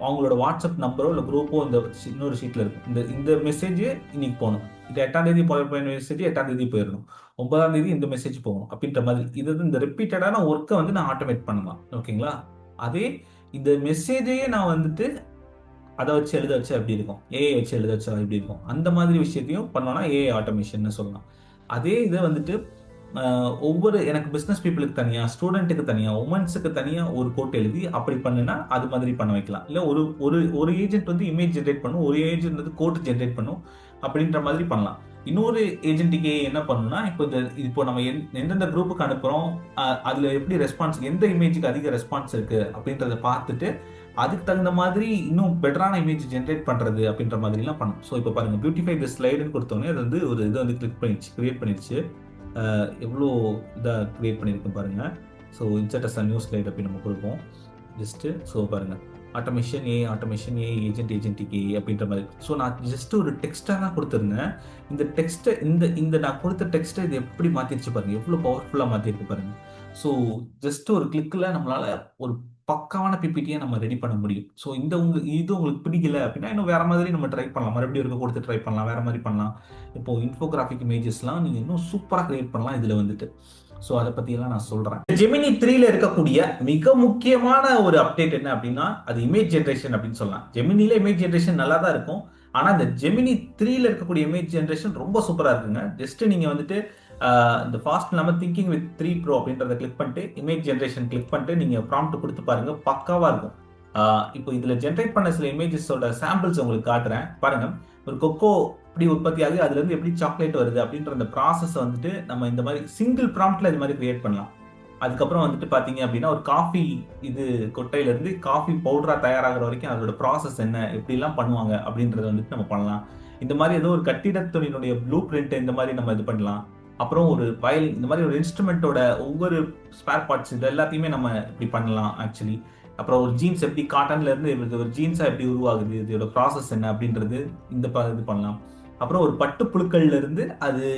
அவங்களோட வாட்ஸ்அப் நம்பரோ இல்லை குரூப்போ இந்த இன்னொரு ஷீட்டில் இருக்கும். இந்த மெசேஜ் இன்னைக்கு போகணும், இது 8ஆம் தேதி போய் மெசேஜ் 8ஆம் தேதி போயிடணும், 9ஆம் தேதி இந்த மெசேஜ் போகணும் அப்படின்ற மாதிரி. இது இந்த ரிப்பீட்டடான ஒர்க்கை வந்து நான் ஆட்டோமேட் பண்ணலாம். ஓகேங்களா? அதே இந்த மெசேஜையே நான் வந்துட்டு அதை வச்சு எழுத வச்சா எப்படி இருக்கும், ஏஐ வச்சு எழுத வச்சா எப்படி இருக்கும், அந்த மாதிரி விஷயத்தையும் பண்ணோம்னா ஏஐ ஆட்டோமேஷன் சொல்லலாம். அதே இதை வந்துட்டு ஒவ்வொரு எனக்கு பிஸ்னஸ் பீப்புளுக்கு தனியாக, ஸ்டூடெண்ட்டுக்கு தனியாக, உமன்ஸுக்கு தனியாக ஒரு கோட் எழுதி அப்படி பண்ணுனா அது மாதிரி பண்ண வைக்கலாம். இல்லை ஒரு ஒரு ஒரு ஏஜென்ட் வந்து இமேஜ் ஜென்ரேட் பண்ணும், ஒரு ஏஜென்ட் வந்து கோட் ஜென்ரேட் பண்ணும் அப்படின்ற மாதிரி பண்ணலாம். இன்னொரு ஏஜென்ட்டுக்கு என்ன பண்ணணும்னா, இப்போ நம்ம எந்தெந்த குரூப்புக்கு அனுப்புகிறோம், அதில் எப்படி ரெஸ்பான்ஸ், எந்த இமேஜுக்கு அதிக ரெஸ்பான்ஸ் இருக்குது அப்படின்றத பார்த்துட்டு அதுக்கு தகுந்த மாதிரி இன்னும் பெட்டரான இமேஜ் ஜென்ரேட் பண்ணுறது அப்படின்ற மாதிரிலாம் பண்ணும். ஸோ இப்போ பாருங்கள், பியூட்டிஃபை தி ஸ்லைடுன்னு கொடுத்தோன்னே அது வந்து ஒரு இதை வந்து கிரியேட் பண்ணிடுச்சு. எவ்வளோ இதாக க்ரியேட் பண்ணியிருக்கேன் பாருங்கள். So insert as a new slide அப்படி நம்ம கொடுப்போம் ஜஸ்ட்டு. ஸோ பாருங்கள், ஆட்டோமேஷன் ஏ ஏஜென்டிக் அப்படின்ற மாதிரி. ஸோ நான் ஜஸ்ட் ஒரு டெக்ஸ்ட்டாக தான் கொடுத்துருந்தேன். இந்த டெக்ஸ்ட்டை இந்த நான் கொடுத்த டெக்ஸ்ட்டை இது எப்படி மாற்றிடுச்சு பாருங்கள், எவ்வளோ பவர்ஃபுல்லாக மாற்றிருக்கு பாருங்கள். ஸோ ஜஸ்ட் ஒரு கிளிக்கில் நம்மளால் ஒரு பக்காவான பிபிடியை நம்ம ரெடி பண்ண முடியும். ஸோ இது உங்களுக்கு பிடிக்கல அப்படின்னா இன்னும் வேற மாதிரி நம்ம ட்ரை பண்ணலாம், மறுபடியும் இருக்க கொடுத்து ட்ரை பண்ணலாம், வேற மாதிரி பண்ணலாம். இப்போ இன்ஃபோகிராஃபிக் இமேஜஸ்லாம் நீங்கள் இன்னும் சூப்பராக கிரியேட் பண்ணலாம் இதில் வந்துட்டு. ஸோ அதை பற்றியெல்லாம் நான் சொல்கிறேன். ஜெமினி 3ல இருக்கக்கூடிய மிக முக்கியமான ஒரு அப்டேட் என்ன அப்படின்னா, அது இமேஜ் ஜென்ரேஷன் அப்படின்னு சொல்லலாம். ஜெமினில இமேஜ் ஜென்ரேஷன் நல்லா தான் இருக்கும், ஆனால் இந்த ஜெமினி 3ல இருக்கக்கூடிய இமேஜ் ஜென்ரேஷன் ரொம்ப சூப்பராக இருக்குங்க. ஜஸ்ட் நீங்கள் வந்துட்டு இந்த ஃபாஸ்ட் இல்லாமல் திங்கிங் வித் 3 ப்ரோ அப்படின்றத கிளிக் பண்ணிட்டு இமேஜ் ஜென்ரேஷன் கிளிக் பண்ணிட்டு நீங்கள் ப்ராம்ப்ட் கொடுத்து பாருங்க, பக்காவாக இருக்கும். இப்போ இதில் ஜென்ரேட் பண்ண சில இமேஜஸோட சாம்பிள்ஸ் உங்களுக்கு காட்டுறேன் பாருங்க. ஒரு கொக்கோ எப்படி உற்பத்தி ஆகுது, அதுல இருந்து எப்படி சாக்லேட் வருது அப்படின்ற அந்த ப்ராசஸ் வந்துட்டு நம்ம இந்த மாதிரி சிங்கிள் ப்ராம்ப்ட்ல இது மாதிரி கிரியேட் பண்ணலாம். அதுக்கப்புறம் வந்துட்டு பாத்தீங்க அப்படின்னா ஒரு காஃபி இது கொட்டையில இருந்து காஃபி பவுடரா தயாராகிற வரைக்கும் அதோட ப்ராசஸ் என்ன, எப்படி எல்லாம் பண்ணுவாங்க அப்படின்றத வந்துட்டு நம்ம பண்ணலாம். இந்த மாதிரி ஏதோ ஒரு கட்டிடத்துறையினுடைய ப்ளூ பிரிண்ட் இந்த மாதிரி நம்ம இது பண்ணலாம். அப்புறம் ஒரு வயலின் இந்த மாதிரி ஒரு இன்ஸ்ட்ருமெண்ட்டோட ஒவ்வொரு ஸ்பேர் பார்ட்ஸ் இது எல்லாத்தையுமே நம்ம இப்படி பண்ணலாம் ஆக்சுவலி. அப்புறம் ஒரு ஜீன்ஸ் எப்படி காட்டன்ல இருந்து ஒரு ஜீன்ஸா எப்படி உருவாகுது, இதோட ப்ராசஸ் என்ன அப்படின்றது இது பண்ணலாம். அப்புறம் ஒரு பட்டு புழுக்கள்ல இருந்து அது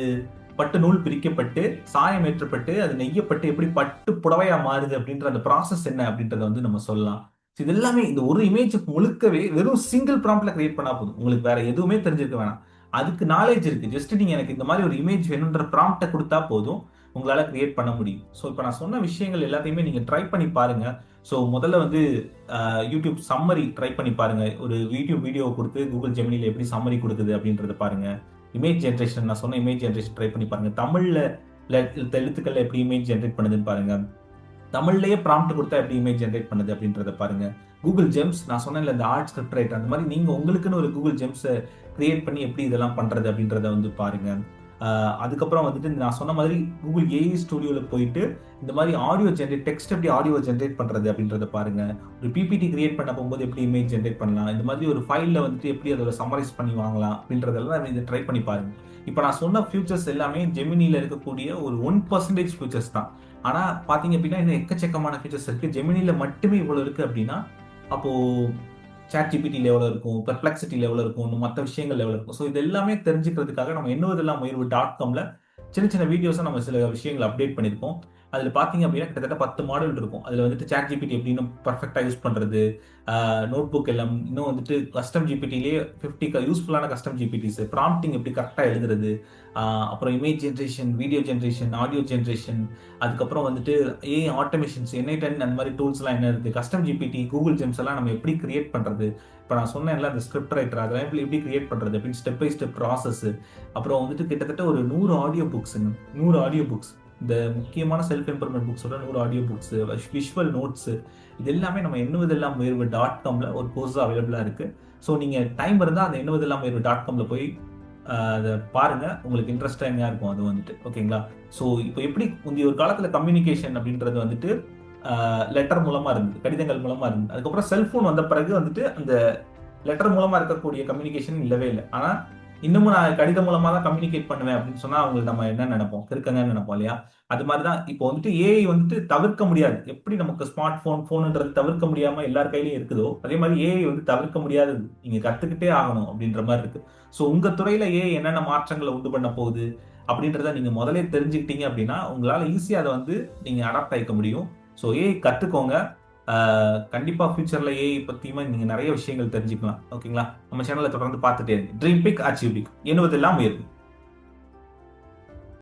பட்டு நூல் பிரிக்கப்பட்டு சாயம் ஏற்றப்பட்டு அது நெய்யப்பட்டு எப்படி பட்டு புடவையா மாறுது அப்படின்ற அந்த ப்ராசஸ் என்ன அப்படின்றத வந்து நம்ம சொல்லலாம். இது எல்லாமே இந்த ஒரு இமேஜ் முழுக்கவே வெறும் சிங்கிள் ப்ராம்ப்ட்ல கிரியேட் பண்ணா போதும், உங்களுக்கு வேற எதுவுமே தெரிஞ்சிருக்க வேணாம். அதுக்கு நாலேஜ் இருக்கு, ஜஸ்ட் நீங்க எனக்கு இந்த மாதிரி ஒரு இமேஜ் வேணுன்ற ப்ராம்ப்டை கொடுத்தா போதும் உங்களால கிரியேட் பண்ண முடியும். ஸோ இப்போ நான் சொன்ன விஷயங்கள் எல்லாத்தையுமே நீங்க ட்ரை பண்ணி பாருங்க. ஸோ முதல்ல வந்து யூடியூப் சம்மரி ட்ரை பண்ணி பாருங்க, ஒரு வீடியோ கொடுத்து கூகுள் ஜெமினில எப்படி சம்மரி கொடுக்குது அப்படின்றத பாருங்க. இமேஜ் ஜென்ரேஷன் நான் சொன்ன இமேஜ் ஜென்ரேஷன் ட்ரை பண்ணி பாருங்க. தமிழ்ல எழுத்துக்கள் எப்படி இமேஜ் ஜென்ரேட் பண்ணுதுன்னு பாருங்க. தமிழ்லயே ப்ராம்ப்ட் கொடுத்தா எப்படி இமேஜ் ஜென்ரேட் பண்ணுது அப்படின்றத பாருங்க. கூகுள் ஜெம்ஸ் நான் சொன்னேன்ல இந்த ஆர்ட் ஸ்கிரிப்ட் ரைட்டர், அந்த மாதிரி நீங்க உங்களுக்குன்னு ஒரு கூகுள் ஜெம்ஸை கிரியேட் பண்ணி எப்படி இதெல்லாம் பண்றது அப்படின்றத வந்து பாருங்க. அதுக்கப்புறம் வந்துட்டு நான் சொன்ன மாதிரி கூகுள் ஏஐ ஸ்டுடியோவில் போயிட்டு இந்த மாதிரி ஆடியோ ஜென்ரேட் டெக்ஸ்ட் எப்படி ஆடியோ ஜென்ரேட் பண்ணுறது அப்படின்றத பாருங்க. ஒரு பிபிடி கிரியேட் பண்ண போகும்போது எப்படி இமேஜ் ஜென்ரேட் பண்ணலாம், இந்த மாதிரி ஒரு ஃபைலில் வந்துட்டு எப்படி அதோட சம்மரைஸ் பண்ணி வாங்கலாம் அப்படின்றதெல்லாம் இதை ட்ரை பண்ணி பாருங்க. இப்போ நான் சொன்ன ஃபியூச்சர்ஸ் எல்லாமே ஜெமினியில் இருக்கக்கூடிய ஒரு 1% ஃபியூச்சர்ஸ் தான். ஆனால் பார்த்தீங்க அப்படின்னா இன்னும் எக்கச்சக்கமான ஃபியூச்சர்ஸ் இருக்குது. ஜெமினியில் மட்டுமே இவ்வளோ இருக்குது அப்படின்னா அப்போது ChatGPT எவ்வளோ இருக்கும், பெர்ப்ளெக்சிட்டி எவ்வளோ இருக்கும், இன்னும் மற்ற விஷயங்கள் எவ்வளோ இருக்கும். ஸோ இது எல்லாமே தெரிஞ்சுக்கிறதுக்காக நம்ம என்னவெல்லாம் முயர்வு.comல சின்ன வீடியோஸை நம்ம சில விஷயங்களை அப்டேட் பண்ணியிருக்கோம். அதில் பார்த்தீங்க அப்படின்னா கிட்டத்தட்ட 10 மாடல் இருக்கும். அதில் வந்துட்டு ChatGPT எப்படின்னு பர்ஃபெக்டாக யூஸ் பண்ணுறது, நோட் புக் எல்லாம், இன்னும் வந்துட்டு கஸ்டம் ஜிபிடிலேயே 50 யூஸ்ஃபுல்லான கஸ்டம் ஜிபிடிஸ், ப்ராம்ப்டிங் எப்படி கரெக்டாக எழுதுறது, அப்புறம் image generation, video generation, audio generation, அதுக்கப்புறம் வந்துட்டு ஏஐ ஆட்டோமேஷன்ஸ், NI10 அந்த மாதிரி டூல்ஸ்லாம் என்ன இருக்குது, கஸ்டம் ஜிபிடி, கூகுள் ஜெம்ஸ் எல்லாம் நம்ம எப்படி கிரியேட் பண்ணுறது, இப்போ நான் சொன்னேன்ல அந்த ஸ்கிரிப்ட் ரைட்டர் அதெல்லாம் எப்படி கிரியேட் பண்ணுறது அப்படின்னு ஸ்டெப் பை ஸ்டெப் ப்ராசஸ். அப்புறம் வந்துட்டு கிட்டத்தட்ட ஒரு 100 ஆடியோ புக்ஸுங்க, 100 ஆடியோ புக்ஸ் இந்த முக்கியமான செல்ஃப் இம்ப்ரூவ்மெண்ட் புக்ஸோட 100 ஆடியோ புக்ஸ், விஷுவல் நோட்ஸ், இது எல்லாமே நம்ம எண்ணுவதெல்லாம் உயர்வு .comல ஒரு கோர்ஸ் அவைலபிளா இருக்கு. ஸோ நீங்க டைம் இருந்தா அந்த எண்ணுவதெல்லாம் உயர்வு .comல போய் அதை பாருங்க. உங்களுக்கு இன்ட்ரெஸ்டிங்கா இருக்கும் அது வந்துட்டு. ஓகேங்களா? ஸோ இப்போ எப்படி முந்தைய ஒரு காலத்துல கம்யூனிகேஷன் அப்படின்றது வந்துட்டு லெட்டர் மூலமா இருந்தது, கடிதங்கள் மூலமா இருந்தது. அதுக்கப்புறம் செல்போன் வந்த பிறகு வந்துட்டு அந்த லெட்டர் மூலமா இருக்கக்கூடிய கம்யூனிகேஷன் இல்லவே இல்லை. ஆனா இன்னமும் நான் கடிதம் மூலமா தான் கம்யூனிகேட் பண்ணுவேன் அப்படின்னு சொன்னா அவங்க நம்ம என்ன நினைப்போம், கிறுக்கங்கன்னு நினைப்போம் இல்லையா? அது மாதிரிதான் இப்போ வந்துட்டு ஏஐ வந்துட்டு தவிர்க்க முடியாது. எப்படி நமக்கு ஸ்மார்ட் போன்ன்றது தவிர்க்க முடியாம எல்லார் கையிலயும் இருக்குதோ, அதே மாதிரி ஏஐ வந்து தவிர்க்க முடியாதது, நீங்க கத்துக்கிட்டே ஆகணும் அப்படின்ற மாதிரி இருக்கு. ஸோ உங்க துறையில ஏஐ என்னென்ன மாற்றங்களை உண்டு பண்ண போகுது அப்படின்றத நீங்க முதலே தெரிஞ்சுக்கிட்டீங்க அப்படின்னா உங்களால ஈஸியா அதை வந்து நீங்க அடாப்ட் ஆயிக்க முடியும். ஸோ ஏஐ கத்துக்கோங்க. கண்டிப்பா ஃபியூச்சர்ல ஏஐ பத்தியுமா நீங்க நிறைய விஷயங்கள் தெரிஞ்சுக்கலாம். ஓகேங்களா? நம்ம சேனலை தொடர்ந்து பார்த்துட்டே இருங்க. ட்ரீம் பிக், அச்சீவ் பிக், எண்ணுவதெல்லாம் உயர்வு.